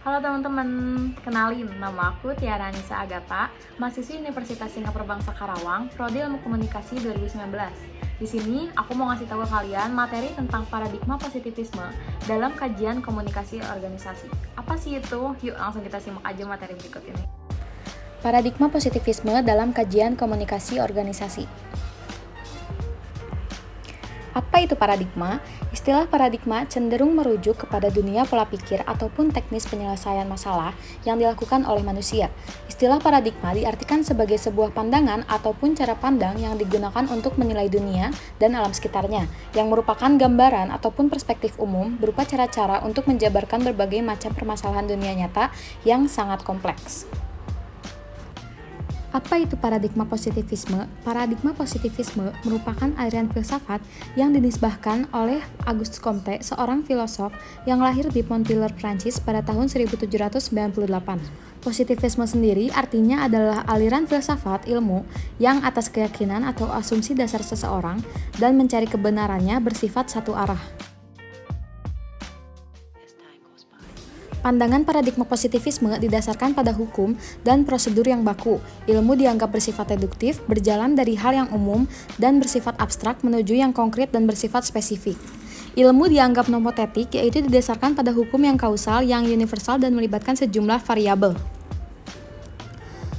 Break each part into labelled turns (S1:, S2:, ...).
S1: Halo teman-teman, kenalin, nama aku Tiara Anissa Agata, mahasiswi Universitas Singapura Bangsa Karawang, Prodi Ilmu Komunikasi 2019. Di sini, aku mau ngasih tahu ke kalian materi tentang paradigma positivisme dalam kajian komunikasi organisasi. Apa sih itu? Yuk langsung kita simak aja materi berikut ini.
S2: Paradigma positivisme dalam kajian komunikasi organisasi. Apa itu paradigma? Istilah paradigma cenderung merujuk kepada dunia pola pikir ataupun teknis penyelesaian masalah yang dilakukan oleh manusia. Istilah paradigma diartikan sebagai sebuah pandangan ataupun cara pandang yang digunakan untuk menilai dunia dan alam sekitarnya, yang merupakan gambaran ataupun perspektif umum berupa cara-cara untuk menjabarkan berbagai macam permasalahan dunia nyata yang sangat kompleks. Apa itu paradigma positivisme? Paradigma positivisme merupakan aliran filsafat yang dinisbahkan oleh Auguste Comte, seorang filosof yang lahir di Montpellier, Prancis pada tahun 1798. Positivisme sendiri artinya adalah aliran filsafat ilmu yang atas keyakinan atau asumsi dasar seseorang dan mencari kebenarannya bersifat satu arah. Pandangan paradigma positivisme didasarkan pada hukum dan prosedur yang baku. Ilmu dianggap bersifat deduktif, berjalan dari hal yang umum, dan bersifat abstrak menuju yang konkret dan bersifat spesifik. Ilmu dianggap nomotetik, yaitu didasarkan pada hukum yang kausal, yang universal, dan melibatkan sejumlah variabel.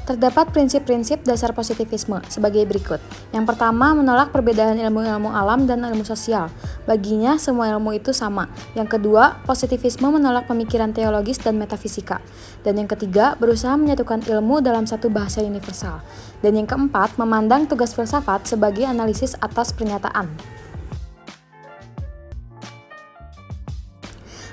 S2: Terdapat prinsip-prinsip dasar positivisme sebagai berikut. Yang pertama, menolak perbedaan ilmu-ilmu alam dan ilmu sosial. Baginya, semua ilmu itu sama. Yang kedua, positivisme menolak pemikiran teologis dan metafisika. Dan yang ketiga, berusaha menyatukan ilmu dalam satu bahasa universal. Dan yang keempat, memandang tugas filsafat sebagai analisis atas pernyataan.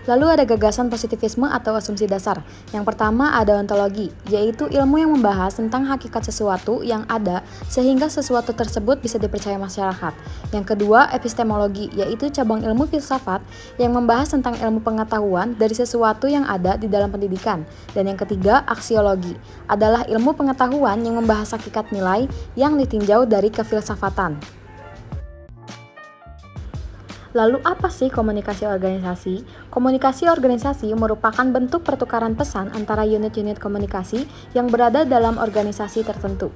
S2: Lalu ada gagasan positivisme atau asumsi dasar. Yang pertama ada ontologi, yaitu ilmu yang membahas tentang hakikat sesuatu yang ada sehingga sesuatu tersebut bisa dipercaya masyarakat. Yang kedua epistemologi, yaitu cabang ilmu filsafat yang membahas tentang ilmu pengetahuan dari sesuatu yang ada di dalam pendidikan. Dan yang ketiga aksiologi, adalah ilmu pengetahuan yang membahas hakikat nilai yang ditinjau dari kefilsafatan. Lalu apa sih komunikasi organisasi? Komunikasi organisasi merupakan bentuk pertukaran pesan antara unit-unit komunikasi yang berada dalam organisasi tertentu.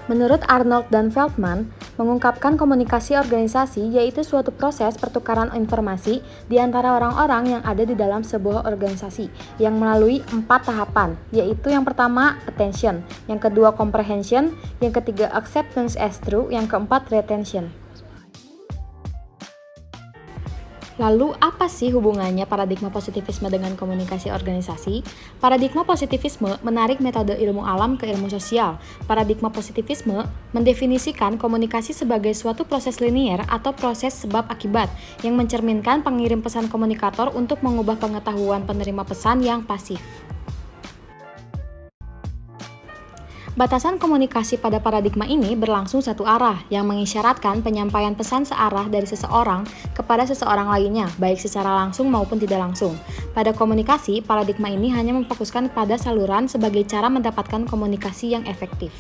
S2: Menurut Arnold dan Feldman, mengungkapkan komunikasi organisasi yaitu suatu proses pertukaran informasi di antara orang-orang yang ada di dalam sebuah organisasi yang melalui 4 tahapan, yaitu yang pertama attention, yang kedua comprehension, yang ketiga acceptance as true, yang keempat retention. Lalu, apa sih hubungannya paradigma positivisme dengan komunikasi organisasi? Paradigma positivisme menarik metode ilmu alam ke ilmu sosial. Paradigma positivisme mendefinisikan komunikasi sebagai suatu proses linier atau proses sebab-akibat yang mencerminkan pengirim pesan komunikator untuk mengubah pengetahuan penerima pesan yang pasif. Batasan komunikasi pada paradigma ini berlangsung satu arah, yang mengisyaratkan penyampaian pesan searah dari seseorang kepada seseorang lainnya, baik secara langsung maupun tidak langsung. Pada komunikasi, paradigma ini hanya memfokuskan pada saluran sebagai cara mendapatkan komunikasi yang efektif.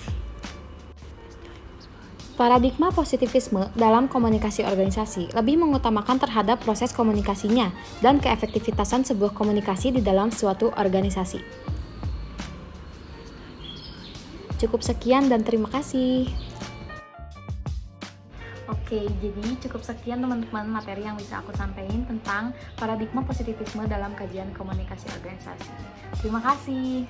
S2: Paradigma positivisme dalam komunikasi organisasi lebih mengutamakan terhadap proses komunikasinya dan keefektivitasan sebuah komunikasi di dalam suatu organisasi. Cukup sekian dan terima kasih.
S1: Oke, jadi cukup sekian teman-teman materi yang bisa aku sampaikan tentang paradigma positivisme dalam kajian komunikasi organisasi. Terima kasih.